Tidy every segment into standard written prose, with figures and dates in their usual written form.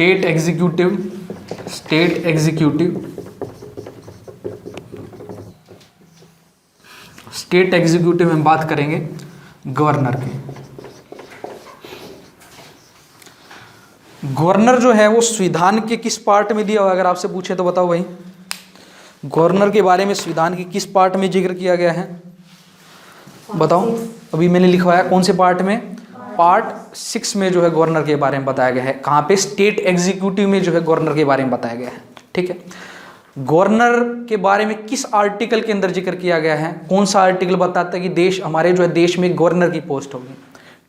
State executive में बात करेंगे गवर्नर की। गवर्नर जो है वो संविधान के किस पार्ट में दिया हुआ, अगर आपसे पूछे तो बताओ भाई, गवर्नर के बारे में संविधान के किस पार्ट में जिक्र किया गया है, बताओ। अभी मैंने लिखवाया कौन से पार्ट में, पार्ट 6 में जो है गवर्नर के बारे में बताया गया है। कहाँ पे, स्टेट एग्जीक्यूटिव में जो है गवर्नर के बारे में बताया गया है। ठीक है, गवर्नर के बारे में किस आर्टिकल के अंदर जिक्र किया गया है, कौन सा आर्टिकल बताता है कि देश हमारे जो है देश में गवर्नर की पोस्ट होगी।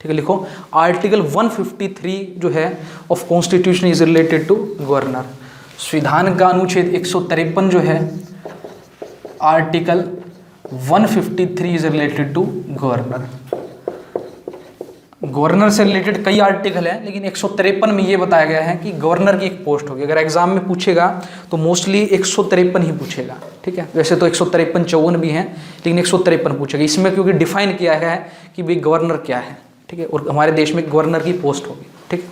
ठीक है, लिखो आर्टिकल 153 जो है of constitution is related to governor. संविधान का अनुच्छेद 153 जो है, article 153 is related to governor. Governor से रिलेटेड कई आर्टिकल हैं, लेकिन 153 में ये बताया गया है कि गवर्नर की एक पोस्ट होगी। अगर एग्जाम में पूछेगा तो मोस्टली 153 ही पूछेगा। ठीक है, वैसे तो 153 54 भी हैं, लेकिन 153 पूछेगा इसमें, क्योंकि डिफाइन किया गया है कि भाई गवर्नर क्या है। ठीक है, और हमारे देश में गवर्नर की पोस्ट होगी। ठीक,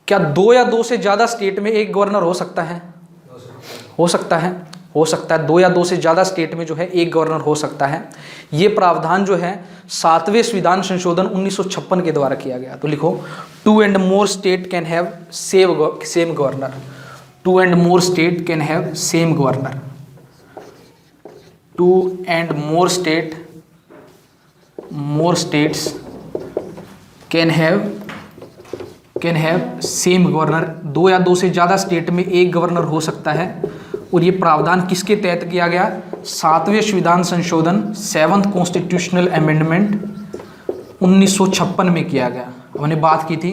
क्या 2 या 2 से ज्यादा स्टेट में एक गवर्नर हो सकता है? हो सकता है, हो सकता है। 2 या 2 से ज़्यादा स्टेट में जो है एक गवर्नर हो सकता है। ये प्रावधान जो है 7वें संविधान संशोधन 1956 के द्वारा किया गया। तो लिखो 2 and more state can have same governor। 2 and more state can have same governor। 2 and more states can have same governor। 2 या 2 से ज़्यादा स्टेट में एक गवर्नर हो सकता है। और ये प्रावधान किसके तहत किया गया? 7वें संविधान संशोधन 7th कॉन्स्टिट्यूशनल अमेंडमेंट 1956 में किया गया। हमने बात की थी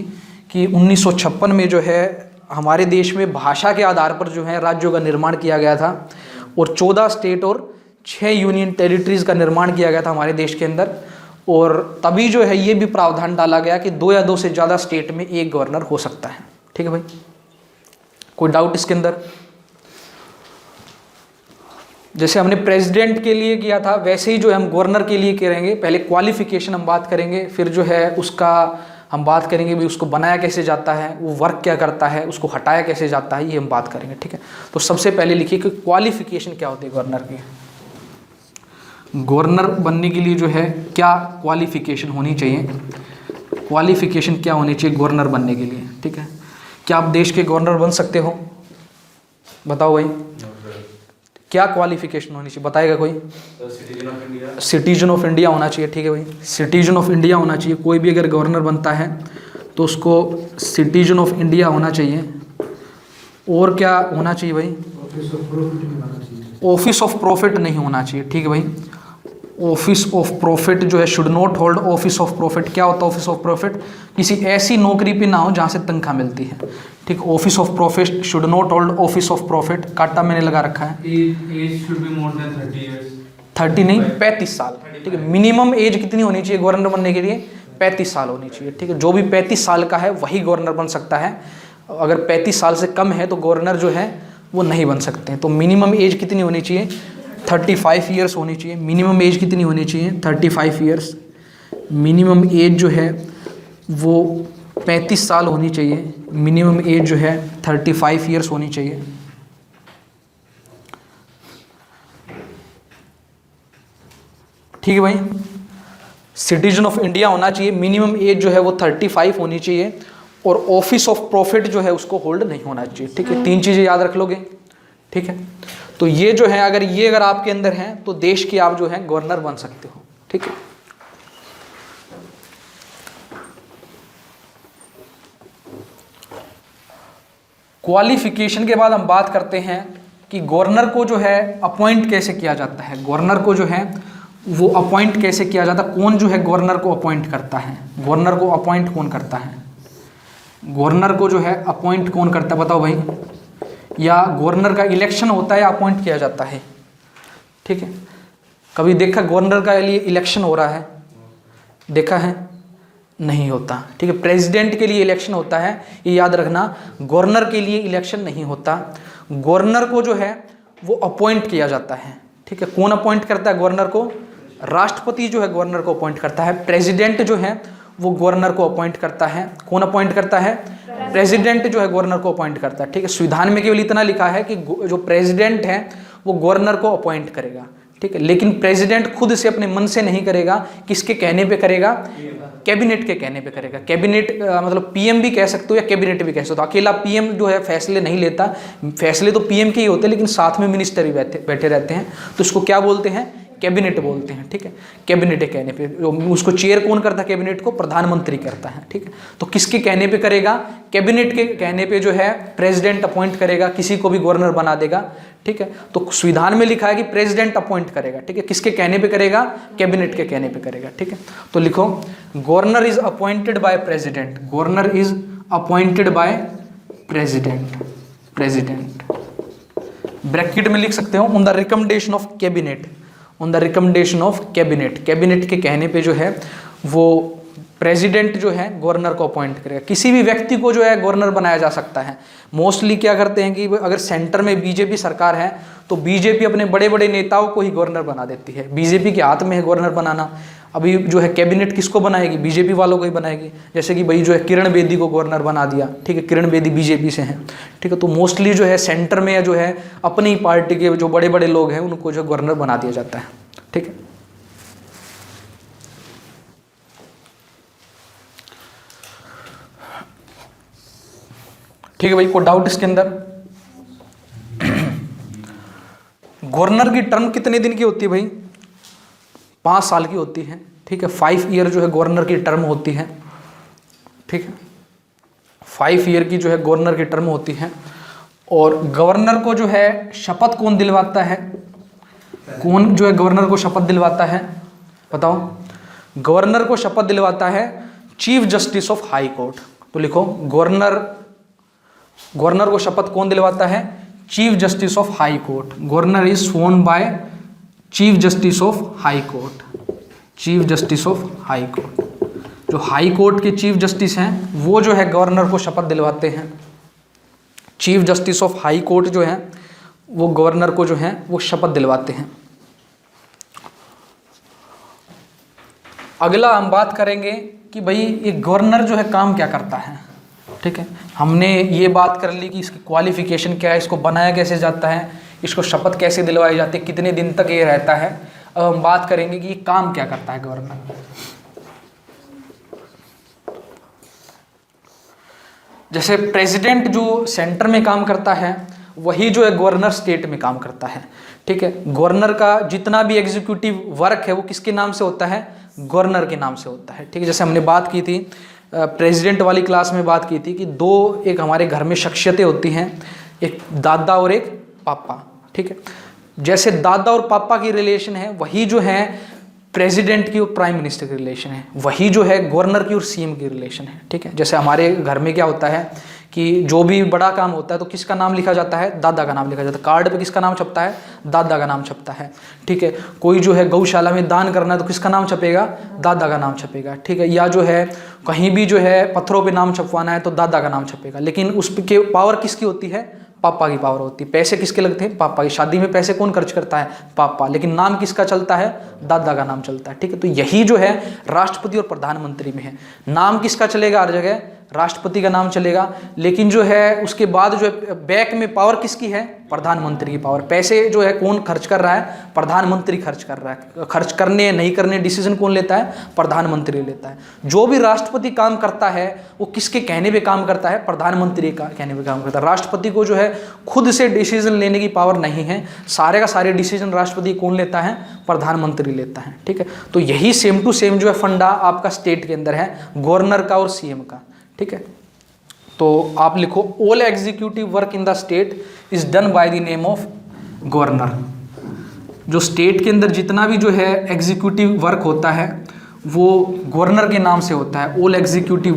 कि 1956 में जो है हमारे देश में भाषा के आधार पर जो है राज्यों का निर्माण किया गया था, और 14 स्टेट और 6 यूनियन टेरिटरीज का निर्माण किया गया था हमारे देश के अंदर। और तभी जो है ये भी प्रावधान डाला गया कि 2 या 2 से ज़्यादा स्टेट में एक गवर्नर हो सकता है। ठीक है भाई, कोई डाउट इसके अंदर? जैसे हमने प्रेसिडेंट के लिए किया था, वैसे ही जो हम गवर्नर के लिए करेंगे। पहले क्वालिफिकेशन हम बात करेंगे, फिर जो है उसका हम बात करेंगे भी उसको बनाया कैसे जाता है, वो वर्क क्या करता है, उसको हटाया कैसे जाता है, ये हम बात करेंगे। ठीक है, तो सबसे पहले लिखिए कि क्वालिफिकेशन क्या होती है गवर्नर की। गवर्नर बनने के लिए जो है क्या क्वालिफिकेशन होनी चाहिए, क्वालिफिकेशन क्या होनी चाहिए गवर्नर बनने के लिए। ठीक है, क्या आप देश के गवर्नर बन सकते हो? बताओ भाई, क्या क्वालिफिकेशन होनी चाहिए, बताएगा कोई? सिटीजन ऑफ इंडिया होना चाहिए। ठीक है भाई, सिटीजन ऑफ इंडिया होना चाहिए। कोई भी अगर गवर्नर बनता है तो उसको सिटीजन ऑफ इंडिया होना चाहिए। और क्या होना चाहिए भाई? ऑफिस ऑफ प्रॉफिट नहीं होना चाहिए। ठीक है भाई, ऑफिस ऑफ प्रॉफिट जो है should not hold office of profit. क्या होता है ऑफिस ऑफ प्रॉफिट? किसी ऐसी नौकरी पे ना हो जहाँ से तनख्वाह मिलती है। ठीक, office of profit should not hold office of profit. काटा मैंने लगा रखा है, age should be more than 30 years. 30 नहीं, 35 साल। ठीक है, मिनिमम एज कितनी होनी चाहिए गवर्नर बनने के लिए? 35 साल होनी चाहिए। ठीक है, जो भी 35 साल का है वही गवर्नर बन सकता है। अगर 35 साल से कम है तो गवर्नर जो है वो नहीं बन सकते हैं। तो मिनिमम एज कितनी होनी चाहिए? 35 ईयर्स होनी चाहिए। मिनिमम एज कितनी होनी चाहिए? 35 ईयर्स। मिनिमम एज जो है वो 35 साल होनी चाहिए। मिनिमम एज जो है 35 ईयर्स होनी चाहिए। ठीक है भाई, सिटीजन ऑफ इंडिया होना चाहिए। मिनिमम एज जो है वो 35 होनी चाहिए। और ऑफिस ऑफ प्रॉफिट जो है उसको होल्ड नहीं होना चाहिए। ठीक है, 3 चीज़ें याद रख लोगे। ठीक है, तो ये जो है अगर आपके अंदर है तो देश के आप जो है गवर्नर बन सकते हो। ठीक है, क्वालिफिकेशन के बाद हम बात करते हैं कि गवर्नर को जो है अपॉइंट कैसे किया जाता है। गवर्नर को जो है वो अपॉइंट कैसे किया जाता है, कौन जो है गवर्नर को अपॉइंट करता है। गवर्नर को अपॉइंट कौन करता है? गवर्नर को जो है अपॉइंट कौन करता है, बताओ भाई? या गवर्नर का इलेक्शन होता है या अपॉइंट किया जाता है? ठीक है, कभी देखा गवर्नर का लिए इलेक्शन हो रहा है? देखा है? नहीं होता। ठीक है, प्रेसिडेंट के लिए इलेक्शन होता है, ये याद रखना। गवर्नर के लिए इलेक्शन नहीं होता। गवर्नर को जो है वो अपॉइंट किया जाता है। ठीक है, कौन अपॉइंट करता है गवर्नर को? राष्ट्रपति जो है गवर्नर को अपॉइंट करता है। प्रेसिडेंट जो है वो गवर्नर को अपॉइंट करता है। कौन अपॉइंट करता है? प्रेसिडेंट जो है गवर्नर को अपॉइंट करता है। ठीक है, संविधान में केवल इतना लिखा है कि जो प्रेसिडेंट है वो गवर्नर को अपॉइंट करेगा। ठीक है, लेकिन प्रेसिडेंट खुद से अपने मन से नहीं करेगा, किसके कहने पे करेगा? कैबिनेट के कहने पे करेगा। कैबिनेट मतलब पीएम भी कह सकते हो या कैबिनेट भी कह सकते हो। अकेला पीएम जो है फैसले नहीं लेता, फैसले तो पीएम के ही होते हैं, लेकिन साथ में मिनिस्टर भी बैठे रहते हैं, तो इसको क्या बोलते हैं? कैबिनेट बोलते हैं। ठीक है, कैबिनेट के कहने पे उसको चेयर कौन करता है? कैबिनेट को प्रधानमंत्री करता है। ठीक है, तो किसके कहने पे करेगा? कैबिनेट के कहने पे जो है प्रेसिडेंट अपॉइंट करेगा, किसी को भी गवर्नर बना देगा। ठीक है, तो संविधान में लिखा है कि प्रेसिडेंट अपॉइंट करेगा। ठीक है, किसके कहने पे करेगा? कैबिनेट के कहने पे करेगा। ठीक है, तो लिखो governor is appointed by president. Governor is appointed by president. President bracket में लिख सकते हो on the recommendation of cabinet. On the recommendation of cabinet. Cabinet के कहने पे जो है वो प्रेसिडेंट जो है गवर्नर को अपॉइंट करेगा। किसी भी व्यक्ति को जो है गवर्नर बनाया जा सकता है। मोस्टली क्या करते हैं कि अगर सेंटर में बीजेपी सरकार है तो बीजेपी अपने बड़े बड़े नेताओं को ही गवर्नर बना देती है। बीजेपी के हाथ में है गवर्नर बनाना। अभी जो है कैबिनेट किसको बनाएगी? बीजेपी वालों को ही बनाएगी। जैसे कि भाई जो है किरण बेदी को गवर्नर बना दिया। ठीक है, किरण बेदी बीजेपी से हैं। ठीक है, तो मोस्टली जो है सेंटर में जो है अपनी पार्टी के जो बड़े बड़े लोग हैं उनको जो गवर्नर बना दिया जाता है। ठीक है, ठीक है भाई, कोई डाउट इसके अंदर? गवर्नर की टर्म कितने दिन की होती है भाई? 5 साल की होती है। ठीक है, 5 ईयर जो है गवर्नर की टर्म होती है। ठीक है, 5 ईयर की जो है गवर्नर की टर्म होती है। और गवर्नर को जो है शपथ कौन दिलवाता है? कौन जो है गवर्नर को शपथ दिलवाता है? बताओ। गवर्नर को शपथ दिलवाता है chief justice of high court. तो लिखो गवर्नर को शपथ कौन दिलवाता है? Chief justice of high court. Governor is sworn by chief justice of high court. Chief justice of high court. जो हाई कोर्ट के चीफ जस्टिस हैं वो जो है गवर्नर को शपथ दिलवाते हैं। Chief justice of high court जो है वो गवर्नर को जो है वो शपथ दिलवाते हैं। अगला हम बात करेंगे कि भाई ये गवर्नर जो है काम क्या करता है। ठीक है, हमने ये बात कर ली कि इसकी क्वालिफिकेशन क्या है, इसको बनाया कैसे जाता है, इसको शपथ कैसे दिलवाई जाती है, कितने दिन तक ये रहता है। अब हम बात करेंगे कि ये काम क्या करता है गवर्नर। जैसे प्रेसिडेंट जो सेंटर में काम करता है वही जो है गवर्नर स्टेट में काम करता है। ठीक है, गवर्नर का जितना भी एग्जीक्यूटिव वर्क है वो किसके नाम से होता है? गवर्नर के नाम से होता है। ठीक है, जैसे हमने बात की थी प्रेसिडेंट वाली क्लास में बात की थी कि एक हमारे घर में शख्सियतें होती हैं, एक दादा और एक पापा। ठीक है, जैसे दादा और पापा की रिलेशन है वही जो है प्रेसिडेंट की और प्राइम मिनिस्टर की रिलेशन है, वही जो है गवर्नर की और सीएम की रिलेशन है। ठीक है, जैसे हमारे घर में क्या होता है कि जो भी बड़ा काम होता है तो किसका नाम लिखा जाता है? दादा का नाम लिखा जाता है। कार्ड पे किसका नाम छपता है? दादा का नाम छपता है। ठीक है, कोई जो है गौशाला में दान करना है तो किसका नाम छपेगा? दादा का नाम छपेगा। ठीक है, या जो है कहीं भी जो है पत्थरों पे नाम छपवाना है तो दादा का नाम छपेगा। लेकिन उस के पावर किसकी होती है? पापा की पावर होती है। पैसे किसके लगते हैं? पापा की। शादी में पैसे कौन खर्च करता है? पापा। लेकिन नाम किसका चलता है? दादा का नाम चलता है। ठीक है, तो यही जो है राष्ट्रपति और प्रधानमंत्री में है। नाम किसका चलेगा? हर जगह राष्ट्रपति का नाम चलेगा, लेकिन जो है उसके बाद जो है बैक में पावर किसकी है? प्रधानमंत्री की पावर। पैसे जो है कौन खर्च कर रहा है? प्रधानमंत्री खर्च कर रहा है। खर्च करने नहीं करने डिसीजन कौन लेता है? प्रधानमंत्री लेता है। जो भी राष्ट्रपति काम करता है वो किसके कहने पे काम करता है? प्रधानमंत्री का कहने पे काम करता है। राष्ट्रपति को जो है खुद से डिसीजन लेने की पावर नहीं है। सारे का सारे डिसीजन राष्ट्रपति कौन लेता है? प्रधानमंत्री लेता है। ठीक है, तो यही सेम टू सेम जो है फंडा आपका स्टेट के अंदर है, गवर्नर का और सीएम का। ठीक है, तो आप लिखो all executive work in the state is done by the name of governor. जो स्टेट के अंदर जितना भी जो है एग्जीक्यूटिव वर्क होता है वो गवर्नर के नाम से होता है। All executive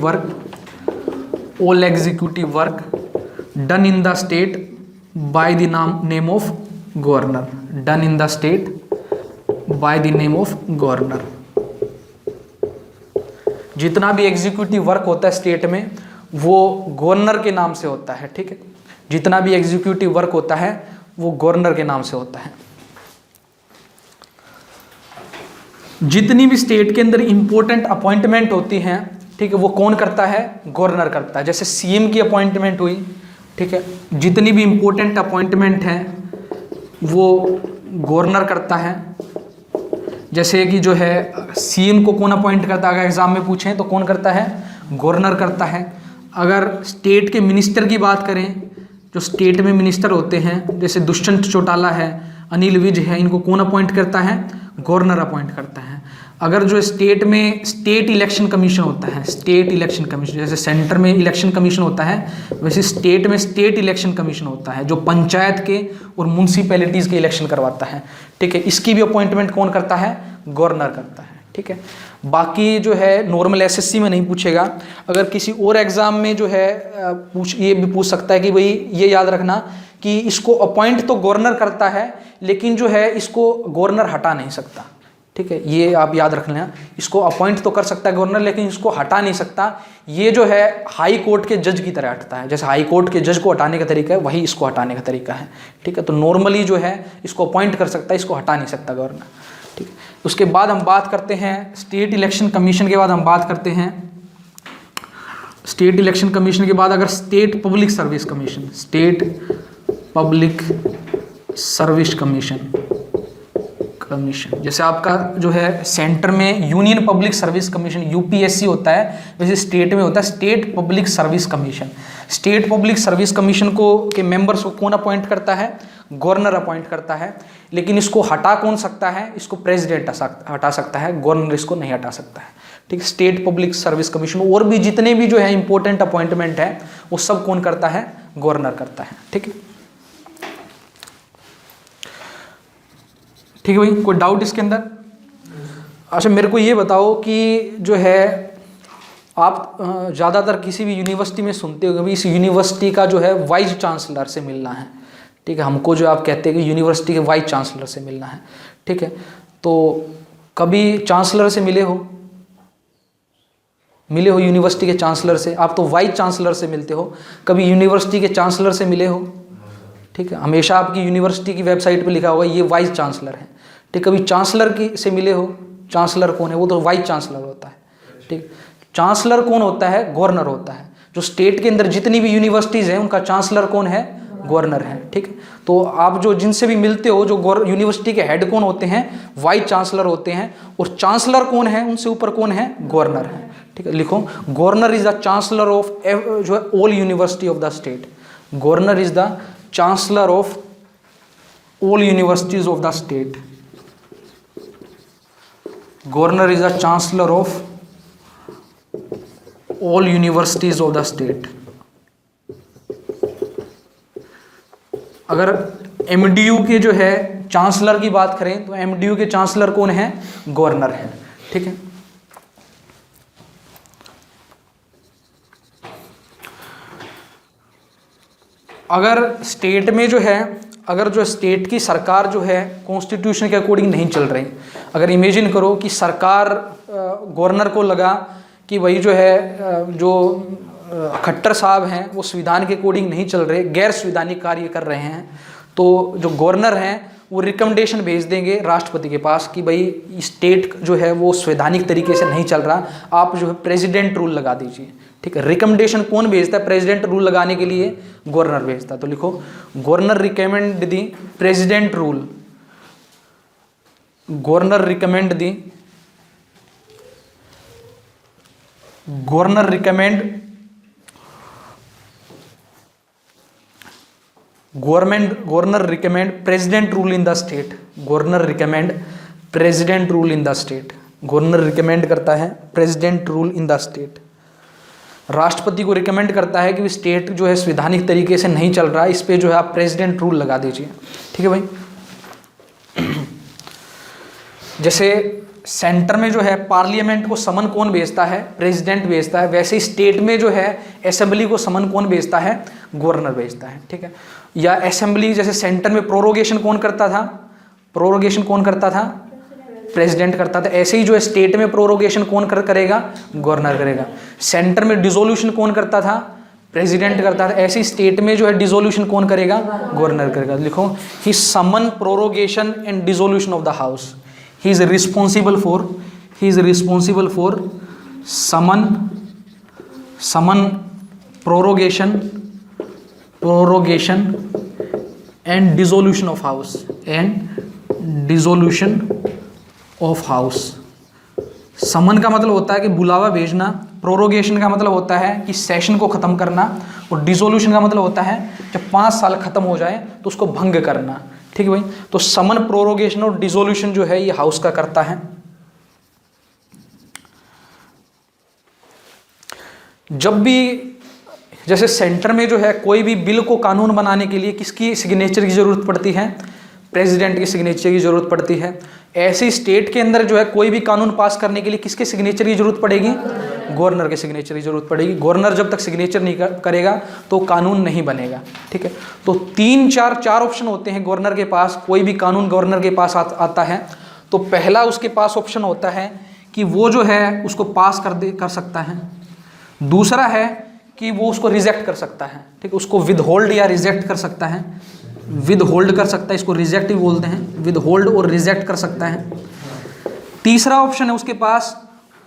work done in the state by the name of governor. Done in the state by the name of governor. जितना भी एग्जीक्यूटिव वर्क होता है स्टेट में वो गवर्नर के नाम से होता है। ठीक है, जितना भी एग्जीक्यूटिव वर्क होता है वो गवर्नर के नाम से होता है। जितनी भी स्टेट के अंदर इंपॉर्टेंट अपॉइंटमेंट होती हैं, ठीक है, वो कौन करता है? गवर्नर करता है। जैसे सीएम की अपॉइंटमेंट हुई, ठीक है, जितनी भी इंपॉर्टेंट अपॉइंटमेंट हैं वो गवर्नर करता है। जैसे कि जो है सीएम को कौन अपॉइंट करता है, अगर एग्जाम में पूछें तो कौन करता है? गवर्नर करता है। अगर स्टेट के मिनिस्टर की बात करें, जो स्टेट में मिनिस्टर होते हैं, जैसे दुष्यंत चौटाला है, अनिल विज है, इनको कौन अपॉइंट करता है? गवर्नर अपॉइंट करता है। अगर जो स्टेट में स्टेट इलेक्शन कमीशन होता है, स्टेट इलेक्शन कमीशन, जैसे सेंटर में इलेक्शन कमीशन होता है, वैसे स्टेट में स्टेट इलेक्शन कमीशन होता है, जो पंचायत के और म्यूनसिपैलिटीज़ के इलेक्शन करवाता है, ठीक है। इसकी भी अपॉइंटमेंट कौन करता है? गवर्नर करता है, ठीक है। बाकी जो है नॉर्मल एसएससी में नहीं पूछेगा, अगर किसी और एग्ज़ाम में जो है ये भी पूछ सकता है कि भाई ये याद रखना कि इसको अपॉइंट तो गवर्नर करता है, लेकिन जो है इसको गवर्नर हटा नहीं सकता, ठीक है। ये आप याद रख लेना, इसको अपॉइंट तो कर सकता है गवर्नर, लेकिन इसको हटा नहीं सकता। ये जो है हाई कोर्ट के जज की तरह हटता है, जैसे हाई कोर्ट के जज को हटाने का तरीका है, वही इसको हटाने का तरीका है, ठीक है। तो नॉर्मली जो है इसको अपॉइंट कर सकता है, इसको हटा नहीं सकता गवर्नर, ठीक है। उसके बाद हम बात करते हैं स्टेट इलेक्शन कमीशन के बाद हम बात करते हैं स्टेट इलेक्शन कमीशन के बाद अगर state public service commission, state public service commission, जैसे आपका जो है सेंटर में union public service commission UPSC होता है, वैसे स्टेट में होता है state public service commission. State public service commission को के मेंबर्स को कौन अपॉइंट करता है? गवर्नर अपॉइंट करता है। लेकिन इसको हटा कौन सकता है? इसको प्रेसिडेंट हटा सकता है, गवर्नर इसको नहीं हटा सकता है, ठीक है। स्टेट पब्लिक सर्विस कमीशन और भी जितने भी जो है इंपॉर्टेंट अपॉइंटमेंट है वो सब कौन करता है? गवर्नर करता है, ठीक है। ठीक है भाई, कोई डाउट इसके अंदर? अच्छा मेरे को ये बताओ कि जो है आप ज़्यादातर किसी भी यूनिवर्सिटी में सुनते हो कि इस यूनिवर्सिटी का जो है वाइस चांसलर से मिलना है, ठीक है। हमको जो आप कहते हैं कि यूनिवर्सिटी के वाइस चांसलर से मिलना है, ठीक है। तो कभी चांसलर से मिले हो यूनिवर्सिटी के चांसलर से? आप तो वाइस चांसलर से मिलते हो, कभी यूनिवर्सिटी के चांसलर से मिले हो? ठीक है, हमेशा आपकी यूनिवर्सिटी की वेबसाइट पे लिखा होगा ये वाइस चांसलर है, ठीक। कभी चांसलर की से मिले हो? चांसलर कौन है? वो तो वाइस चांसलर होता है, ठीक। चांसलर कौन होता है? गवर्नर होता है। जो स्टेट के अंदर जितनी भी यूनिवर्सिटीज़ हैं उनका चांसलर कौन है? गवर्नर है, ठीक है। तो आप जो जिनसे भी मिलते हो, जो यूनिवर्सिटी के हेड कौन होते हैं? वाइस चांसलर होते हैं। और चांसलर कौन है? उनसे ऊपर कौन है? गवर्नर है, ठीक है। लिखो, governor is the chancellor of जो है all university of the state. Governor is the chancellor of all universities of the state. Governor is the chancellor of all universities of the state. अगर MDU के जो है chancellor की बात करें तो एमडीयू के चांसलर कौन है? गवर्नर है, ठीक है। अगर स्टेट में जो है, अगर जो स्टेट की सरकार जो है कॉन्स्टिट्यूशन के अकॉर्डिंग नहीं चल रही, अगर इमेजिन करो कि सरकार गवर्नर को लगा कि वही जो है जो खट्टर साहब हैं वो संविधान के अकॉर्डिंग नहीं चल रहे, गैर संवैधानिक कार्य कर रहे हैं, तो जो गवर्नर हैं वो रिकमेंडेशन भेज देंगे राष्ट्रपति के पास कि भाई स्टेट जो है वो संवैधानिक तरीके से नहीं चल रहा, आप जो है प्रेसिडेंट रूल लगा दीजिए, ठीक है। रिकमेंडेशन कौन भेजता है प्रेसिडेंट रूल लगाने के लिए? गवर्नर भेजता है। तो लिखो, governor recommend the president rule, governor recommend the, governor recommend governor recommend president rule in the state. Governor recommend president rule in the state. Governor recommend करता है president rule in the state. राष्ट्रपति को recommend करता है कि state जो है संवैधानिक तरीके से नहीं चल रहा है, इस पे जो है आप प्रेसिडेंट रूल लगा दीजिए, ठीक है भाई। जैसे सेंटर में जो है पार्लियामेंट को समन कौन भेजता है? प्रेसिडेंट भेजता है। वैसे ही स्टेट में जो है असेंबली को समन कौन भेजता है? गवर्नर भेजता है, ठीक है। या असेंबली, जैसे सेंटर में प्रोरोगेशन कौन करता था? प्रोरोगेशन कौन करता था? प्रेसिडेंट करता था। ऐसे ही जो है स्टेट में प्रोरोगेशन कौन करेगा? गवर्नर करेगा। सेंटर में डिसोल्यूशन कौन करता था? प्रेसिडेंट करता था। ऐसे ही स्टेट में जो है डिसोल्यूशन कौन करेगा? गवर्नर करेगा। लिखो, he summon prorogation and dissolution of the house. He is responsible for summon prorogation and dissolution of house. Summon का मतलब होता है कि बुलावा भेजना, प्रोरोगेशन का मतलब होता है कि सेशन को ख़त्म करना, और डिसोल्यूशन का मतलब होता है जब 5 साल ख़त्म हो जाए तो उसको भंग करना। ठीक है भाई, तो समन, प्रोरोगेशन और डिसोल्यूशन जो है ये हाउस का करता है। जब भी जैसे सेंटर में जो है कोई भी बिल को कानून बनाने के लिए किसकी सिग्नेचर की ज़रूरत पड़ती है? प्रेसिडेंट की सिग्नेचर की ज़रूरत पड़ती है। ऐसे स्टेट के अंदर जो है कोई भी कानून पास करने के लिए किसके सिग्नेचर की ज़रूरत पड़ेगी? गवर्नर के सिग्नेचर की ज़रूरत पड़ेगी। गवर्नर जब तक सिग्नेचर नहीं करेगा तो कानून नहीं बनेगा। ठीक है, तो 4 ऑप्शन होते हैं गवर्नर के पास। कोई भी कानून गवर्नर के पास आता है तो पहला उसके पास ऑप्शन होता है कि वो जो है उसको पास कर सकता है। दूसरा है कि वो उसको रिजेक्ट कर सकता है। ठीक है, उसको विदहोल्ड या रिजेक्ट कर सकता है। विदहोल्ड कर सकता है, इसको रिजेक्ट भी बोलते हैं। विदहोल्ड और रिजेक्ट कर सकता है। तीसरा ऑप्शन है उसके पास,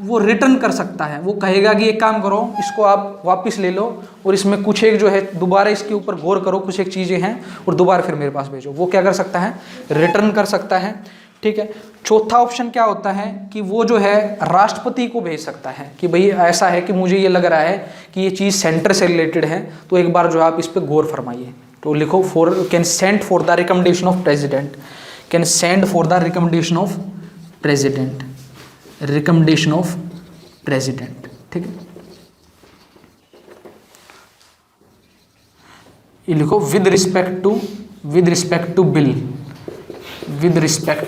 वो रिटर्न कर सकता है। वो कहेगा कि एक काम करो, इसको आप वापस ले लो और इसमें कुछ एक जो है दोबारा इसके ऊपर गौर करो, कुछ एक चीज़ें हैं और दोबारा फिर मेरे पास भेजो। वो क्या कर सकता है? रिटर्न कर सकता है। ठीक है, चौथा ऑप्शन क्या होता है कि वो जो है राष्ट्रपति को भेज सकता है कि भाई ऐसा है कि मुझे ये लग रहा है कि ये चीज़ सेंटर से रिलेटेड है, तो एक बार जो है आप इस पर गौर फरमाइए। तो लिखो can send for the recommendation of president, can send for the recommendation of president, recommendation of president. ठीक है, ये लिखो विद रिस्पेक्ट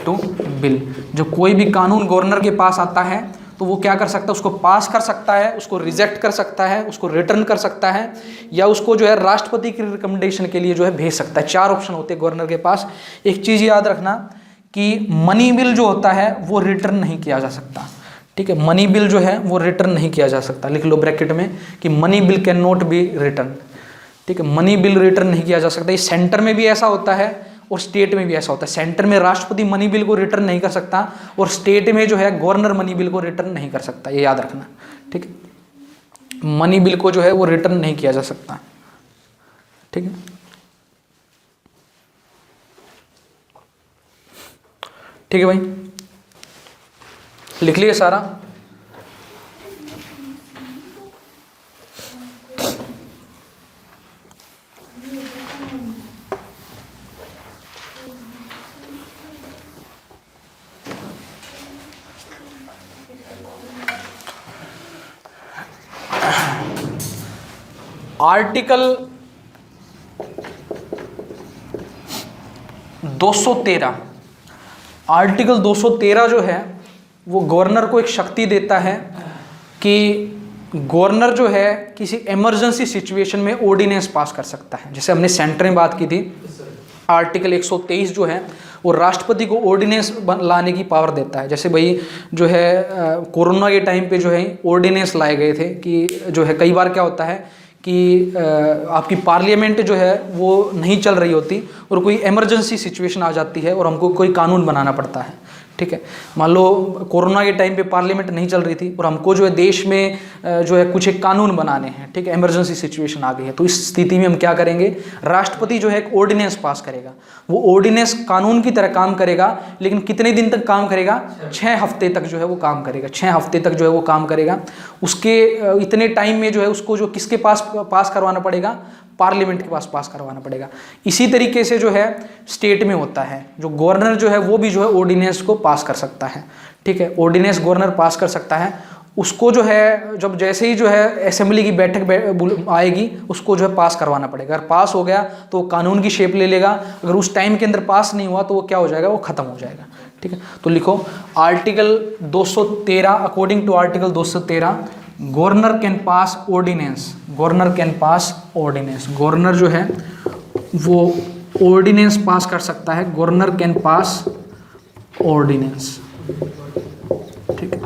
टू बिल। जब कोई भी कानून गवर्नर के पास आता है तो वो क्या कर सकता है? उसको पास कर सकता है, उसको रिजेक्ट कर सकता है, उसको रिटर्न कर सकता है, या उसको जो है राष्ट्रपति की रिकमेंडेशन के लिए जो है भेज सकता है। 4 ऑप्शन होते हैं गवर्नर के पास। एक चीज़ याद रखना कि मनी बिल जो होता है वो रिटर्न नहीं किया जा सकता। ठीक है, मनी बिल जो है वो रिटर्न नहीं किया जा सकता। लिख लो ब्रैकेट में कि money bill can not be return. ठीक है, मनी बिल रिटर्न नहीं किया जा सकता। ये सेंटर में भी ऐसा होता है और स्टेट में भी ऐसा होता है। सेंटर में राष्ट्रपति मनी बिल को रिटर्न नहीं कर सकता और स्टेट में जो है गवर्नर मनी बिल को रिटर्न नहीं कर सकता। ये याद रखना। ठीक है, मनी बिल को जो है वो रिटर्न नहीं किया जा सकता। ठीक है, ठीक है भाई, लिख लिया सारा। आर्टिकल 213, आर्टिकल 213 जो है वो गवर्नर को एक शक्ति देता है कि गवर्नर जो है किसी इमरजेंसी सिचुएशन में ऑर्डिनेंस पास कर सकता है। जैसे हमने सेंटर में बात की थी, आर्टिकल 123 जो है वो राष्ट्रपति को ऑर्डिनेंस लाने की पावर देता है। जैसे भाई जो है कोरोना के टाइम पे जो है ऑर्डिनेंस लाए गए थे कि जो है कई बार क्या होता है कि आपकी पार्लियामेंट जो है वो नहीं चल रही होती और कोई इमरजेंसी सिचुएशन आ जाती है और हमको कोई कानून बनाना पड़ता है। ठीक है, मान लो कोरोना के टाइम पे पार्लियामेंट नहीं चल रही थी और हमको जो है देश में जो है कुछ एक कानून बनाने हैं। ठीक है, इमरजेंसी सिचुएशन आ गई है, तो इस स्थिति में हम क्या करेंगे? राष्ट्रपति जो है एक ऑर्डिनेंस पास करेगा। वो ऑर्डिनेंस कानून की तरह काम करेगा, लेकिन कितने दिन तक काम करेगा? 6 हफ्ते तक जो है वो काम करेगा। 6 हफ्ते तक जो है वो काम करेगा। उसके इतने टाइम में जो है उसको जो किसके पास करवाना पड़ेगा? पार्लियामेंट के पास करवाना पड़ेगा। इसी तरीके से जो है स्टेट में होता है, जो गवर्नर जो है वो भी जो है ऑर्डिनेंस को पास कर सकता है। ठीक है, ऑर्डिनेंस गवर्नर पास कर सकता है। उसको जो है जब जैसे ही जो है असेंबली की बैठक आएगी उसको जो है पास करवाना पड़ेगा। अगर पास हो गया तो वो कानून की शेप ले लेगा, अगर उस टाइम के अंदर पास नहीं हुआ तो वो क्या हो जाएगा? वो खत्म हो जाएगा। ठीक है, तो लिखो article 213, according to article 213 governor can pass ordinance, governor can pass ordinance. Governor जो है वो ऑर्डिनेंस पास कर सकता है। Governor can pass ordinance. ठीक है,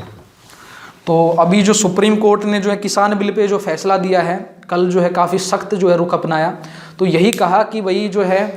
तो अभी जो सुप्रीम कोर्ट ने जो है किसान बिल पे जो फैसला दिया है, कल जो है काफ़ी सख्त जो है रुख अपनाया, तो यही कहा कि भाई जो है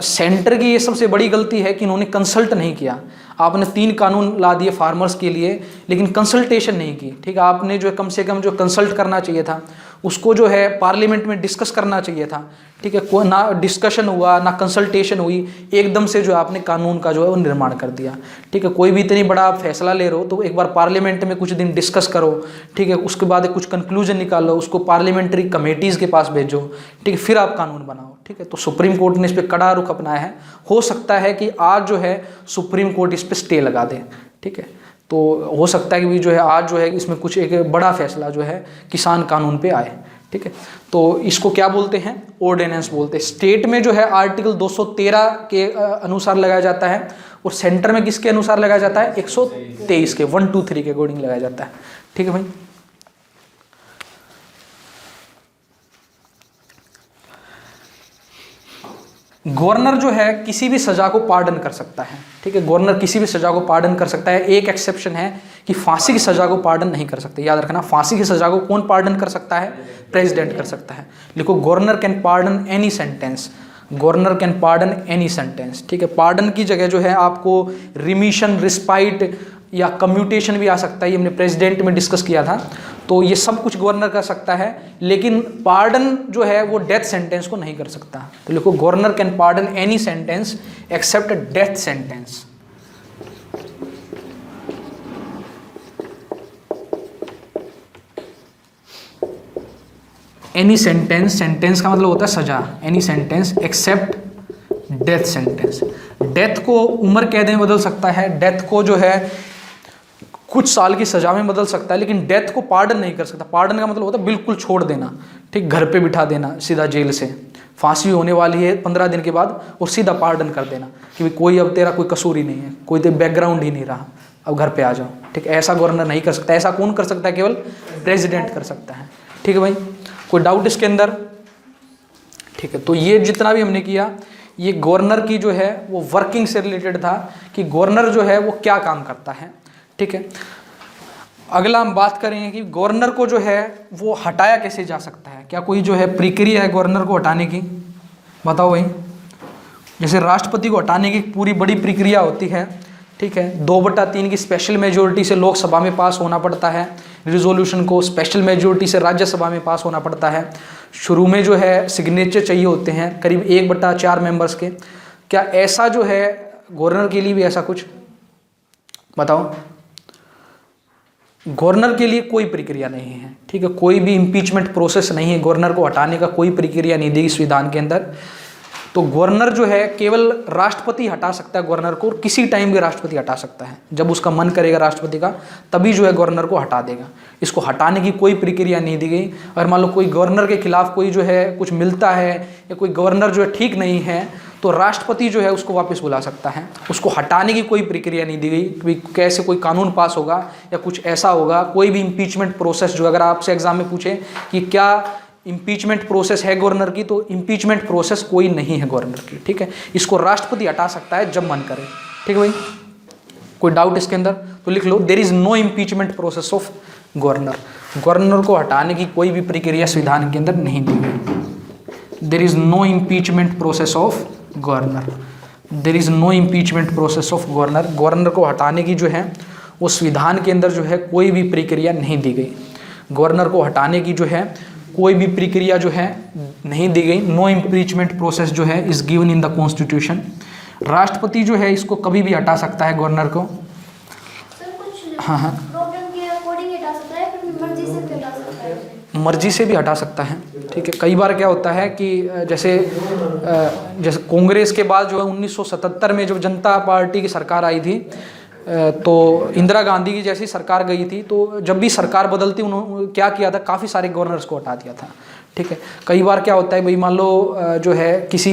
सेंटर की ये सबसे बड़ी गलती है कि इन्होंने कंसल्ट नहीं किया। आपने 3 कानून ला दिए फार्मर्स के लिए, लेकिन कंसल्टेशन नहीं की। ठीक है, आपने जो है कम से कम जो कंसल्ट करना चाहिए था उसको जो है पार्लियामेंट में डिस्कस करना चाहिए था। ठीक है, कोई ना डिस्कशन हुआ ना कंसल्टेशन हुई, एकदम से जो है आपने कानून का जो है वो निर्माण कर दिया। ठीक है, कोई भी इतनी बड़ा आप फैसला ले रहे हो तो एक बार पार्लियामेंट में कुछ दिन डिस्कस करो। ठीक है, उसके बाद कुछ कंक्लूजन निकालो, उसको पार्लियामेंट्री कमेटीज़ के पास भेजो। ठीक है, फिर आप कानून बनाओ। ठीक है, तो सुप्रीम कोर्ट ने इस पर कड़ा रुख अपनाया है। हो सकता है कि आज जो है सुप्रीम कोर्ट इस पर स्टे लगा दे। ठीक है, तो हो सकता है कि भी जो है आज जो है इसमें कुछ एक बड़ा फैसला जो है किसान कानून पे आए। ठीक है, तो इसको क्या बोलते हैं? ऑर्डिनेंस बोलते हैं। स्टेट में जो है आर्टिकल 213 के अनुसार लगाया जाता है, और सेंटर में किसके अनुसार लगाया जाता है? 123 के 1, 2, 3 के अकॉर्डिंग लगाया जाता है। ठीक है भाई, गवर्नर जो है किसी भी सजा को पार्डन कर सकता है। ठीक है, गवर्नर किसी भी सजा को पार्डन कर सकता है। एक एक्सेप्शन है कि फांसी की सजा को पार्डन नहीं कर सकते। याद रखना, फांसी की सजा को कौन पार्डन कर सकता है? प्रेसिडेंट कर सकता है। लिखो, governor can pardon any sentence. Governor can pardon any sentence. ठीक है, पार्डन की जगह जो है आपको रिमिशन, रिस्पाइट या कम्यूटेशन भी आ सकता है। ये हमने प्रेसिडेंट में डिस्कस किया था। तो ये सब कुछ गवर्नर कर सकता है, लेकिन पार्डन जो है वो डेथ सेंटेंस को नहीं कर सकता। तो लिखो, governor can pardon any sentence except death sentence. Any sentence, sentence का मतलब होता है सजा। Any sentence except death sentence. Death को उम्र कैद में बदल सकता है, डेथ को जो है कुछ साल की सजा में बदल सकता है, लेकिन डेथ को पार्डन नहीं कर सकता। पार्डन का मतलब होता है बिल्कुल छोड़ देना। ठीक, घर पे बिठा देना सीधा जेल से, फांसी होने वाली है 15 दिन के बाद, और सीधा पार्डन कर देना कि कोई अब तेरा कोई कसूर ही नहीं है, कोई तेरा बैकग्राउंड ही नहीं रहा, अब घर पे आ जाओ। ठीक, ऐसा गवर्नर नहीं कर सकता। ऐसा कौन कर सकता है? केवल प्रेसिडेंट कर सकता है। ठीक है भाई, कोई डाउट इसके अंदर? ठीक है, तो ये जितना भी हमने किया ये गवर्नर की जो है वो वर्किंग से रिलेटेड था कि गवर्नर जो है वो क्या काम करता है। ठीक है, अगला हम बात करेंगे कि गवर्नर को जो है वो हटाया कैसे जा सकता है। क्या कोई जो है प्रक्रिया है गवर्नर को हटाने की? बताओ भाई। जैसे राष्ट्रपति को हटाने की पूरी बड़ी प्रक्रिया होती है। ठीक है, 2/3 की स्पेशल मेजोरिटी से लोकसभा में पास होना पड़ता है। रिजोल्यूशन को स्पेशल मेजोरिटी से राज्यसभा में पास होना पड़ता है। शुरू में जो है सिग्नेचर चाहिए होते हैं करीब 1/4 मेंबर्स के। क्या ऐसा जो है गवर्नर के लिए भी ऐसा कुछ? बताओ। गवर्नर के लिए कोई प्रक्रिया नहीं है। ठीक है, कोई भी इम्पीचमेंट प्रोसेस नहीं है, गवर्नर को हटाने का कोई प्रक्रिया नहीं दी संविधान के अंदर। तो गवर्नर जो है केवल राष्ट्रपति हटा सकता है गवर्नर को, और किसी टाइम भी राष्ट्रपति हटा सकता है। जब उसका मन करेगा राष्ट्रपति का तभी जो है गवर्नर को हटा देगा। इसको हटाने की कोई प्रक्रिया नहीं दी गई। अगर मान लो कोई गवर्नर के खिलाफ कोई जो है कुछ मिलता है या कोई गवर्नर जो है ठीक नहीं है, तो राष्ट्रपति जो है उसको वापस बुला सकता है। उसको हटाने की कोई प्रक्रिया नहीं दी गई कि कैसे कोई कानून पास होगा या कुछ ऐसा होगा। कोई भी इम्पीचमेंट प्रोसेस जो अगर आपसे एग्जाम में पूछे कि क्या इम्पीचमेंट प्रोसेस है गवर्नर की, तो इम्पीचमेंट प्रोसेस कोई नहीं है गवर्नर की। ठीक है, इसको राष्ट्रपति हटा सकता है जब मन करे। ठीक है भाई, कोई डाउट इसके अंदर? तो लिख लो, there is no impeachment process of governor. Governor को हटाने की कोई भी प्रक्रिया संविधान के अंदर नहीं दी गई। There is no impeachment process of governor. There is no impeachment process of governor. Governor को हटाने की जो है वो संविधान के अंदर जो है कोई भी प्रक्रिया नहीं दी गई। गवर्नर को हटाने की जो है कोई भी प्रक्रिया जो है नहीं दी गई। नो इम्पीचमेंट प्रोसेस जो है is given in the constitution. राष्ट्रपति जो है इसको कभी भी हटा सकता है गवर्नर को। हाँ हाँ, मर्जी से भी हटा सकता है। ठीक है, कई बार क्या होता है कि जैसे कांग्रेस के बाद जो है 1977 में जब जनता पार्टी की सरकार आई थी, तो इंदिरा गांधी की जैसी सरकार गई थी, तो जब भी सरकार बदलती उन्होंने क्या किया था, काफ़ी सारे गवर्नर्स को हटा दिया था। ठीक है, कई बार क्या होता है भाई, मान लो जो है किसी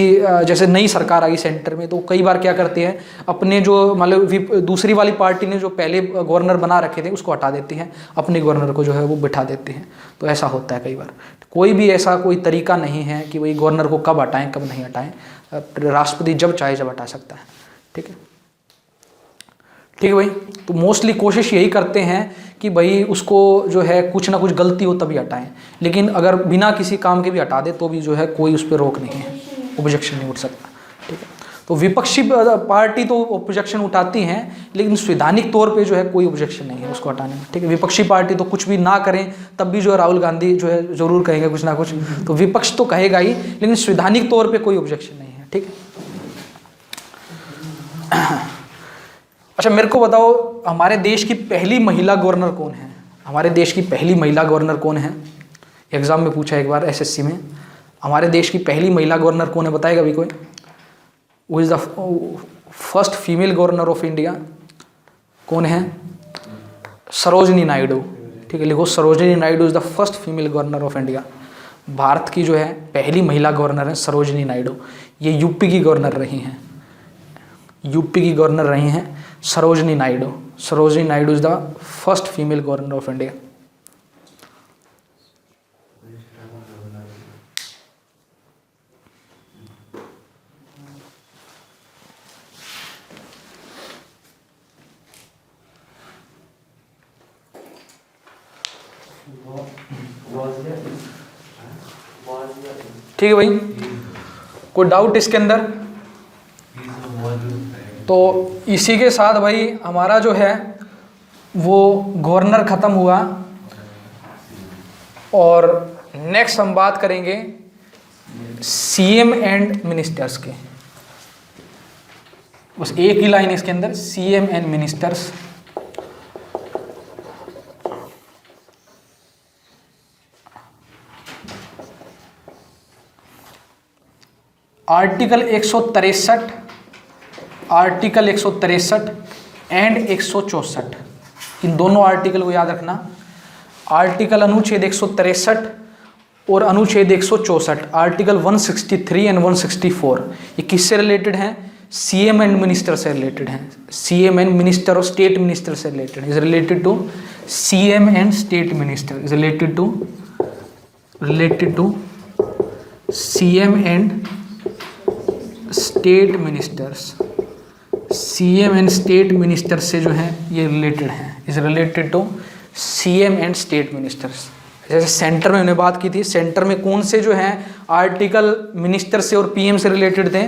जैसे नई सरकार आई सेंटर में, तो कई बार क्या करते हैं अपने जो मान लो दूसरी वाली पार्टी ने जो पहले गवर्नर बना रखे थे उसको हटा देती हैं, अपने गवर्नर को जो है वो बिठा देते हैं। तो ऐसा होता है कई बार। कोई भी ऐसा कोई तरीका नहीं है कि भाई गवर्नर को कब हटाएं कब नहीं हटाएं। राष्ट्रपति जब चाहे जब हटा सकता है। ठीक है, ठीक है भाई। तो मोस्टली कोशिश यही करते हैं कि भाई उसको जो है कुछ ना कुछ गलती हो तभी हटाएं, लेकिन अगर बिना किसी काम के भी हटा दे तो भी जो है कोई उस पर रोक नहीं है, ऑब्जेक्शन नहीं उठ सकता। ठीक है, तो विपक्षी पार्टी तो ऑब्जेक्शन उठाती हैं, लेकिन संवैधानिक तौर पे जो है कोई ऑब्जेक्शन नहीं है उसको हटाने में, ठीक है। विपक्षी पार्टी तो कुछ भी ना करें तब भी जो है राहुल गांधी जो है जरूर कहेंगे कुछ ना कुछ, तो विपक्ष तो कहेगा ही, लेकिन संवैधानिक तौर पे कोई ऑब्जेक्शन नहीं है, ठीक है। अच्छा मेरे को बताओ, हमारे देश की पहली महिला गवर्नर कौन है? हमारे देश की पहली महिला गवर्नर कौन है? एग्जाम में पूछा एक बार SSC में, हमारे देश की पहली महिला गवर्नर कौन है, बताएगा अभी कोई? Who is the first female governor of India? कौन है? सरोजनी नायडू, ठीक है, लिखो Sarojini Naidu is the first female governor of India. Bharat की जो है पहली महिला गवर्नर है सरोजनी नायडू। ये यूपी की गवर्नर रही हैं, यूपी की गवर्नर रही हैं Sarojini Naidu. Sarojini Naidu is the first female governor of India. ठीक है भाई, कोई डाउट इसके अंदर? तो इसी के साथ भाई हमारा जो है वो गवर्नर ख़त्म हुआ, और नेक्स्ट हम बात करेंगे CM एंड मिनिस्टर्स के। बस एक ही लाइन इसके अंदर, CM and ministers. Article 163, article 163 and 164, इन दोनों आर्टिकल को याद रखना। आर्टिकल अनुच्छेद 163 और अनुच्छेद 164, आर्टिकल 163 एंड 164, ये किससे रिलेटेड हैं? CM एंड मिनिस्टर से रिलेटेड हैं। CM एंड मिनिस्टर और स्टेट मिनिस्टर से related, is related to CM and state minister, is related to CM and state ministers. CM and state minister से जो है ये रिलेटेड हैं, is related to CM and state ministers. जैसे centre में हमने बात की थी, सेंटर में कौन से जो हैं आर्टिकल मिनिस्टर से और PM से रिलेटेड थे?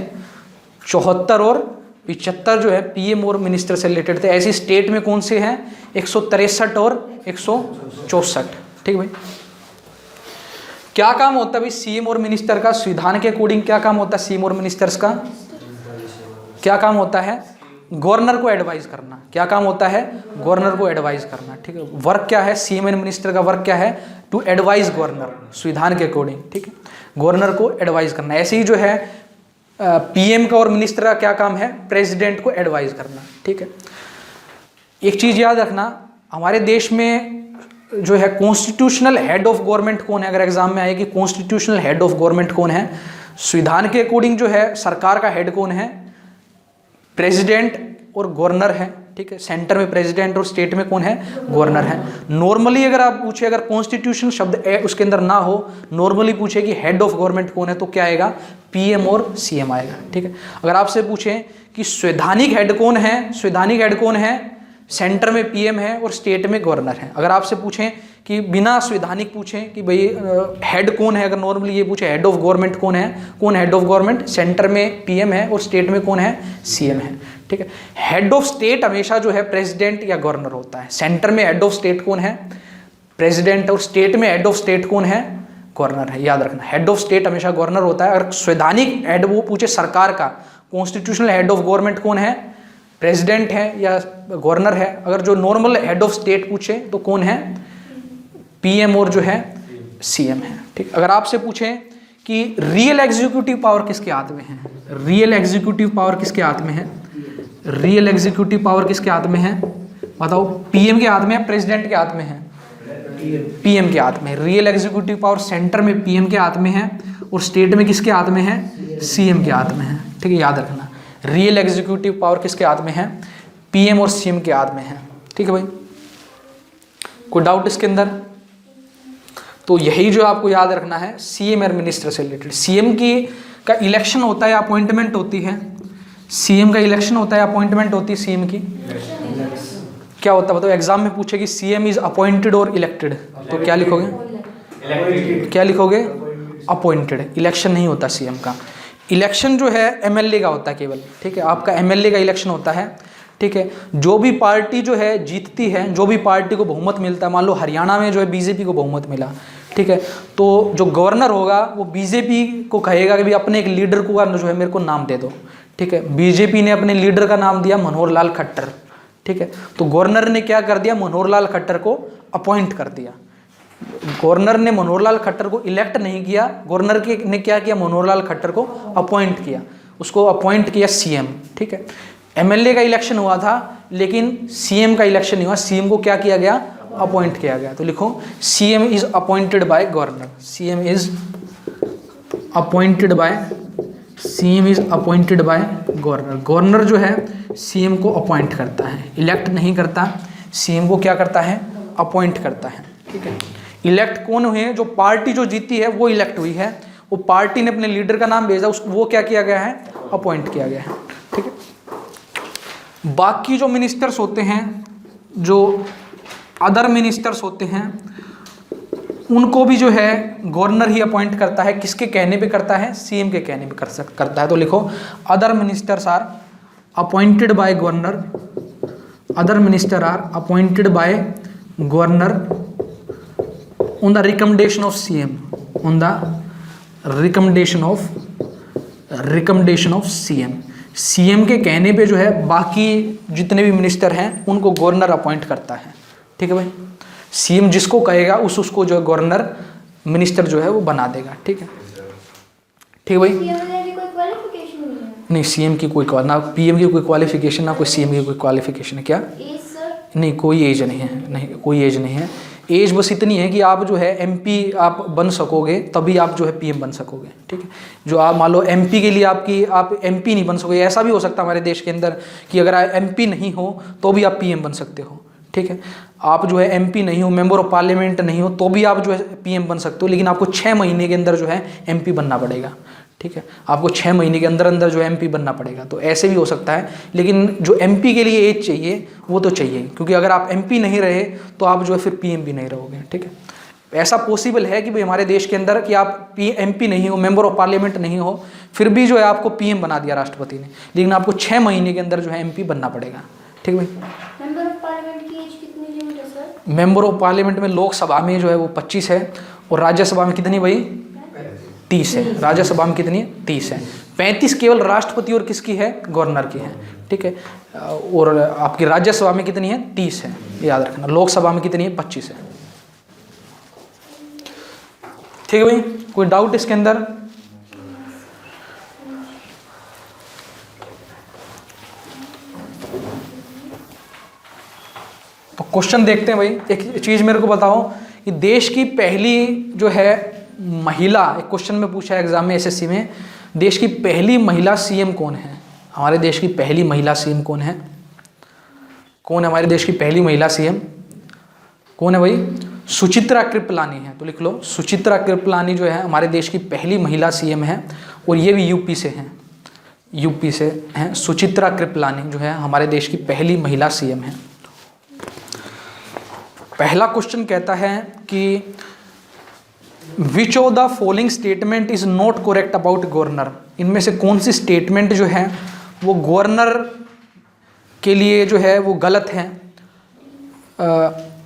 74 और 75 जो है PM और मिनिस्टर से रिलेटेड थे। ऐसे स्टेट में कौन से हैं? 163 और 164, ठीक भाई। क्या काम होता है भाई CM और मिनिस्टर का? संविधान के अकॉर्डिंग क्या काम होता है CM और मिनिस्टर्स का? क्या काम होता है? गवर्नर को एडवाइस करना। क्या काम होता है? गवर्नर को एडवाइस करना, ठीक है। वर्क क्या है CM एंड मिनिस्टर का? वर्क क्या है? टू एडवाइस गवर्नर, संविधान के अकॉर्डिंग, ठीक है, गवर्नर को एडवाइस करना। ऐसे ही जो है PM का और मिनिस्टर का क्या काम है? प्रेसिडेंट को एडवाइस करना, ठीक है। एक चीज याद रखना, हमारे देश में जो है कॉन्स्टिट्यूशनल हेड ऑफ गवर्नमेंट कौन है? अगर एग्जाम में आएगी कॉन्स्टिट्यूशनल हेड ऑफ गवर्नमेंट कौन है? संविधान के अकॉर्डिंग जो है सरकार का हेड कौन है? प्रेसिडेंट और गवर्नर है, ठीक है। सेंटर में प्रेसिडेंट और स्टेट में कौन है? गवर्नर है। नॉर्मली अगर आप पूछे, अगर कॉन्स्टिट्यूशन शब्द उसके अंदर ना हो, नॉर्मली पूछे कि हेड ऑफ गवर्नमेंट कौन है, तो क्या आएगा? PM और CM आएगा, ठीक है। अगर आपसे पूछें कि संवैधानिक हेड कौन है, संवैधानिक हेड कौन है? सेंटर में PM है और स्टेट में गवर्नर है। अगर आपसे पूछें कि बिना संवैधानिक पूछें कि भाई हेड कौन है, अगर नॉर्मली ये पूछे हेड ऑफ गवर्नमेंट कौन है, कौन हेड ऑफ गवर्नमेंट? सेंटर में PM है और स्टेट में कौन है? CM है, ठीक है। हेड ऑफ स्टेट हमेशा जो है प्रेसिडेंट या गवर्नर होता है। सेंटर में हेड ऑफ स्टेट कौन है? प्रेसिडेंट, और स्टेट में हेड ऑफ स्टेट कौन है? गवर्नर है, याद रखना। हेड ऑफ स्टेट हमेशा गवर्नर होता है। अगर संवैधानिक हेड वो पूछे सरकार का, कॉन्स्टिट्यूशनल हेड ऑफ गवर्नमेंट कौन है? प्रेसिडेंट है या गवर्नर है। अगर जो नॉर्मल हेड ऑफ स्टेट पूछे तो कौन है? PM और जो है CM है, ठीक। अगर आपसे पूछें कि रियल एग्जीक्यूटिव पावर किसके हाथ में है? रियल एग्जीक्यूटिव पावर किसके हाथ में है? रियल एग्जीक्यूटिव पावर किसके हाथ में है? बताओ। PM के हाथ में है, प्रेसिडेंट के हाथ में है? PM के हाथ में। रियल एग्जीक्यूटिव पावर सेंटर में PM के हाथ में है और स्टेट में किसके हाथ में है? CM के हाथ में है, ठीक है, याद रखना। रियल एग्जीक्यूटिव पावर किसके हाथ में है? PM और CM के हाथ में है, ठीक है भाई। कोई डाउट इसके अंदर? तो यही जो आपको याद रखना है CM और मिनिस्टर से रिलेटेड। CM का इलेक्शन होता है, अपॉइंटमेंट होती है। CM का इलेक्शन होता है, अपॉइंटमेंट होती है CM की। क्या होता है बताओ? एग्जाम में पूछेगी CM इज अपॉइंटेड और इलेक्टेड, तो क्या लिखोगे? क्या लिखोगे? अपॉइंटेड। इलेक्शन नहीं होता CM का। इलेक्शन जो है एमएलए का होता है केवल, ठीक है, आपका एमएलए का इलेक्शन होता है, ठीक है। जो भी पार्टी जो है जीतती है, जो भी पार्टी को बहुमत मिलता है, मान लो हरियाणा में जो है बीजेपी को बहुमत मिला, ठीक है, तो जो गवर्नर होगा वो बीजेपी को कहेगा कि भाई अपने एक लीडर को जो है मेरे को नाम दे दो, ठीक है। बीजेपी ने अपने लीडर का नाम दिया मनोहर लाल खट्टर, ठीक है, तो गवर्नर ने क्या कर दिया, मनोहर लाल खट्टर को अपॉइंट कर दिया। गवर्नर ने मनोहर लाल खट्टर को इलेक्ट नहीं किया, गवर्नर ने क्या किया, मनोहर लाल खट्टर को अपॉइंट किया, उसको अपॉइंट किया सीएम, ठीक है। एमएलए का इलेक्शन हुआ था लेकिन सीएम का इलेक्शन नहीं हुआ, सीएम को क्या किया गया, अपॉइंट किया गया। तो लिखो CM is appointed by governor, CM is appointed by, CM is appointed by governor. Governor जो है सीएम को अपॉइंट करता है, इलेक्ट नहीं करता, सीएम को क्या करता है, अपॉइंट करता है, ठीक है। इलेक्ट कौन हुए, जो पार्टी जो जीती है वो इलेक्ट हुई है, वो पार्टी ने अपने लीडर का नाम भेजा, उसको वो क्या किया गया है, अपॉइंट किया गया है, ठीक है। बाकी जो मिनिस्टर्स होते हैं, जो अदर मिनिस्टर्स होते हैं, उनको भी जो है गवर्नर ही अपॉइंट करता है, किसके कहने पे करता है, सीएम के कहने पे करता है। तो लिखो other ministers are appointed by governor, other minister are appointed by governor on the recommendation of CM, on the recommendation of CM. CM के कहने पे जो है बाकी जितने भी मिनिस्टर हैं उनको गवर्नर अपॉइंट करता है, ठीक है भाई। सीएम जिसको कहेगा उसको जो है गवर्नर मिनिस्टर जो है वो बना देगा, ठीक है, ठीक है भाई। नहीं, सीएम की कोई ना पीएम की कोई क्वालिफिकेशन, ना कोई सीएम की कोई क्वालिफिकेशन है। क्या? नहीं, कोई एज नहीं है, नहीं कोई एज नहीं है। एज बस इतनी है कि आप जो है एमपी आप बन सकोगे, तभी आप जो है पीएम बन सकोगे, ठीक है। जो आप मान लो एमपी के लिए आप एमपी नहीं बन सकोगे, ऐसा भी हो सकता है हमारे देश के अंदर कि अगर आप एमपी नहीं हो तो भी आप पीएम बन सकते हो, ठीक है। आप जो है एमपी नहीं हो, मेंबर ऑफ पार्लियामेंट नहीं हो, तो भी आप जो है पीएम बन सकते हो, लेकिन आपको 6 महीने के अंदर जो है एमपी बनना पड़ेगा, ठीक है। आपको 6 महीने के अंदर अंदर जो एमपी बनना पड़ेगा। तो ऐसे भी हो सकता है, लेकिन जो एमपी के लिए एज चाहिए वो तो चाहिए, क्योंकि अगर आप एमपी नहीं रहे तो आप जो है फिर पीएम भी नहीं रहोगे, ठीक है। ऐसा पॉसिबल है कि भाई हमारे देश के अंदर कि आप एमपी नहीं हो, मेंबर ऑफ पार्लियामेंट नहीं हो, फिर भी जो है आपको पीएम बना दिया राष्ट्रपति ने, लेकिन आपको 6 महीने के अंदर जो है एमपी बनना पड़ेगा, ठीक है भाई। मेंबर ऑफ पार्लियामेंट की एज कितनी लिमिट है सर? मेंबर ऑफ पार्लियामेंट में लोकसभा में जो है वो 25 है, और राज्यसभा में कितनी भाई, 30 है। राज्यसभा में कितनी है, 30 है। 35 केवल राष्ट्रपति और किसकी है, गवर्नर की है, ठीक है। और आपकी राज्यसभा में कितनी है, 30 है, याद रखना। लोकसभा में कितनी है, 25 है, ठीक है भाई। कोई डाउट इसके अंदर? तो क्वेश्चन देखते हैं भाई। एक चीज मेरे को बताओ कि देश की पहली जो है महिला, एक क्वेश्चन में पूछा है एग्जाम में एसएससी में, देश की पहली महिला सीएम कौन है? हमारे देश की पहली महिला सीएम कौन है? कौन है हमारे देश की पहली महिला सीएम? कौन है भाई? सुचित्रा कृपलानी है। तो लिख लो, सुचित्रा कृपलानी जो है हमारे देश की पहली महिला सीएम है, और ये भी यूपी से हैं, यूपी से हैं। सुचित्रा कृपलानी जो है हमारे देश की पहली महिला सीएम है। पहला क्वेश्चन कहता है कि which of the following statement is not correct about governor? इनमें से कौन सी स्टेटमेंट जो है वो गवर्नर के लिए जो है वो गलत है?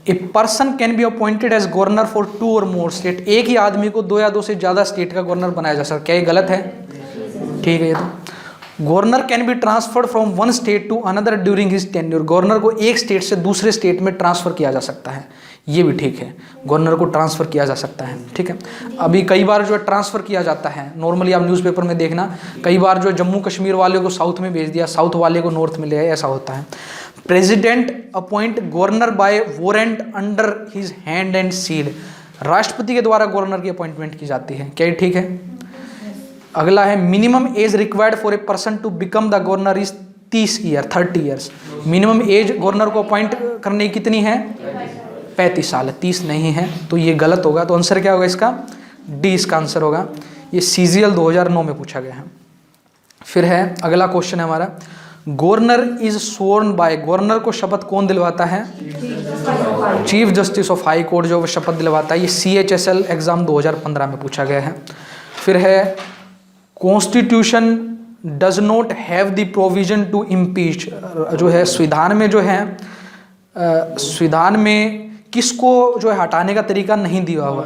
A person can be appointed as governor for 2 और मोर स्टेट। एक ही आदमी को 2 या 2 से ज़्यादा स्टेट का गवर्नर बनाया जा सकता है। क्या ये गलत है? ठीक है। ये तो governor can be transferred from one state to another during his tenure. Governor को एक स्टेट से दूसरे स्टेट में ट्रांसफर किया जा सकता है, ये भी ठीक है। गवर्नर को ट्रांसफर किया जा सकता है, ठीक है। अभी कई बार जो है ट्रांसफर किया जाता है, नॉर्मली आप न्यूज़पेपर में देखना, कई बार जो जम्मू कश्मीर वाले को साउथ में भेज दिया, साउथ वाले को नॉर्थ में ले आया, ऐसा होता है। President appoint governor by warrant under his hand and seal. राष्ट्रपति के द्वारा गवर्नर की अपॉइंटमेंट की जाती है, क्या ये ठीक है? अगला है minimum age required for a person to become the governor is 30 years. Minimum age governor को अपॉइंट करने की कितनी है? 35 साल है, 30 नहीं है, तो ये गलत होगा। तो आंसर क्या होगा इसका? डी इसका आंसर होगा। ये CGL 2009 में पूछा गया है। फिर है अगला क्वेश्चन है हमारा, governor is Swarna bye. Governor को शपथ कौन दिलवाता है? Chief justice of high court जो शपथ दिलवाता है। ये CHSL एग्जाम 2015 में पूछा गया है। फिर है constitution does not have the provision to impeach, जो है संविधान में जो है संविधान में किसको जो है हटाने का तरीका नहीं दिया हुआ,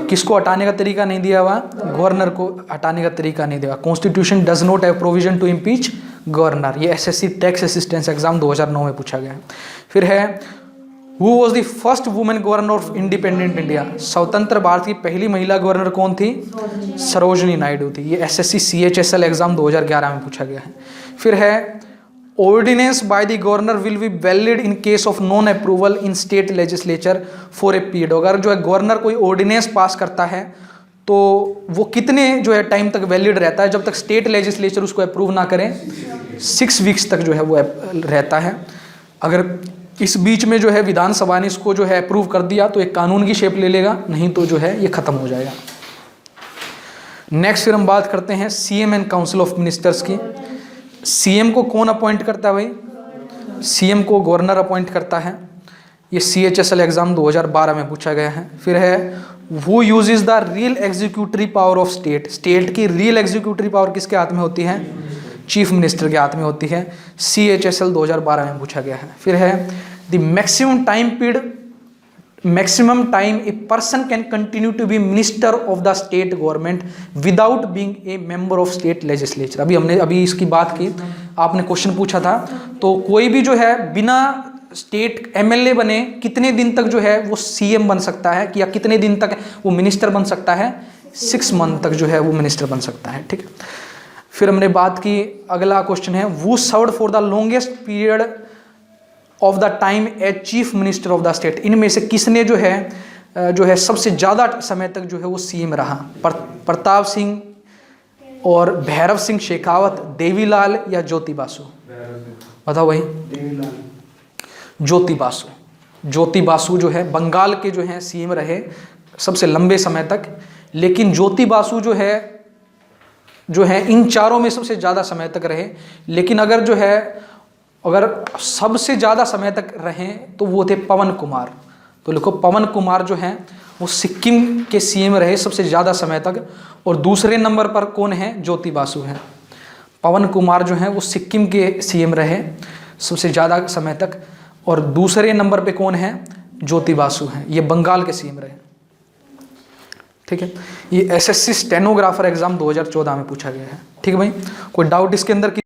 किसको हटाने का तरीका नहीं दिया हुआ, गवर्नर को हटाने का तरीका नहीं दिया। Constitution does not have provision to impeach governor, ये एसएससी टैक्स असिस्टेंस एग्जाम 2009 में पूछा गया है। फिर है who was the first women governor of independent India, स्वतंत्र भारत की पहली महिला गवर्नर कौन थी, सरोजनी नायडू थी, ये एसएससी CHSL एग्जाम 2011 में पूछा गया है। फिर है ordinance by the governor will be valid in case of non approval in state legislature for a period, अगर जो है गवर्नर कोई ऑर्डिनेंस पास करता है तो वो कितने जो है टाइम तक वैलिड रहता है, जब तक स्टेट लेजिस्लेचर उसको अप्रूव ना करें 6 वीक्स तक जो है वो रहता है। अगर इस बीच में जो है विधानसभा ने इसको जो है अप्रूव कर दिया तो एक कानून की शेप ले लेगा, नहीं तो जो है ये खत्म हो जाएगा। नेक्स्ट फिर हम बात करते हैं CM and council of ministers की। CM को कौन अपॉइंट करता है भाई, CM को गवर्नर अपॉइंट करता है, ये CHSL एग्जाम 2012 में पूछा गया है। फिर है who uses the real executive power of state, state की रियल एग्जीक्यूटिव पावर किसके हाथ में होती है, चीफ मिनिस्टर के हाथ में होती है, CHSL 2012 में पूछा गया है। फिर है the maximum time period, maximum time a person can continue to be minister of the state government without being a member of state legislature, अभी इसकी बात की, आपने क्वेश्चन पूछा था, तो कोई भी जो है बिना स्टेट MLA बने कितने दिन तक जो है वो CM बन सकता है, कि या कितने दिन तक वो मिनिस्टर बन सकता है, 6 मंथ तक जो है वो मिनिस्टर बन सकता है। ठीक है, फिर हमने बात की, अगला क्वेश्चन है वो served for the longest period of the time as chief minister of the state, इनमें से किसने जो है सबसे ज़्यादा समय तक जो है वो CM रहा, प्रताप सिंह और भैरव सिंह शेखावत, देवीलाल या ज्योति बासु, बताओ भाई। ज्योति बासु जो है बंगाल के जो है CM रहे सबसे लंबे समय तक, लेकिन ज्योति बासु जो है इन चारों में सबसे ज़्यादा समय तक रहे, लेकिन अगर सबसे ज़्यादा समय तक रहें तो वो थे पवन कुमार, तो लिखो पवन कुमार जो हैं वो सिक्किम के CM रहे सबसे ज़्यादा समय तक, और दूसरे नंबर पर कौन है, ज्योति बासु हैं। पवन कुमार जो हैं वो सिक्किम के CM रहे सबसे ज़्यादा समय तक, और दूसरे नंबर पे कौन है, ज्योति बासु हैं, ये बंगाल के CM रहे। ठीक है, ये SSC स्टेनोग्राफर एग्जाम 2014 में पूछा गया है। ठीक है भाई, कोई डाउट इसके अंदर की?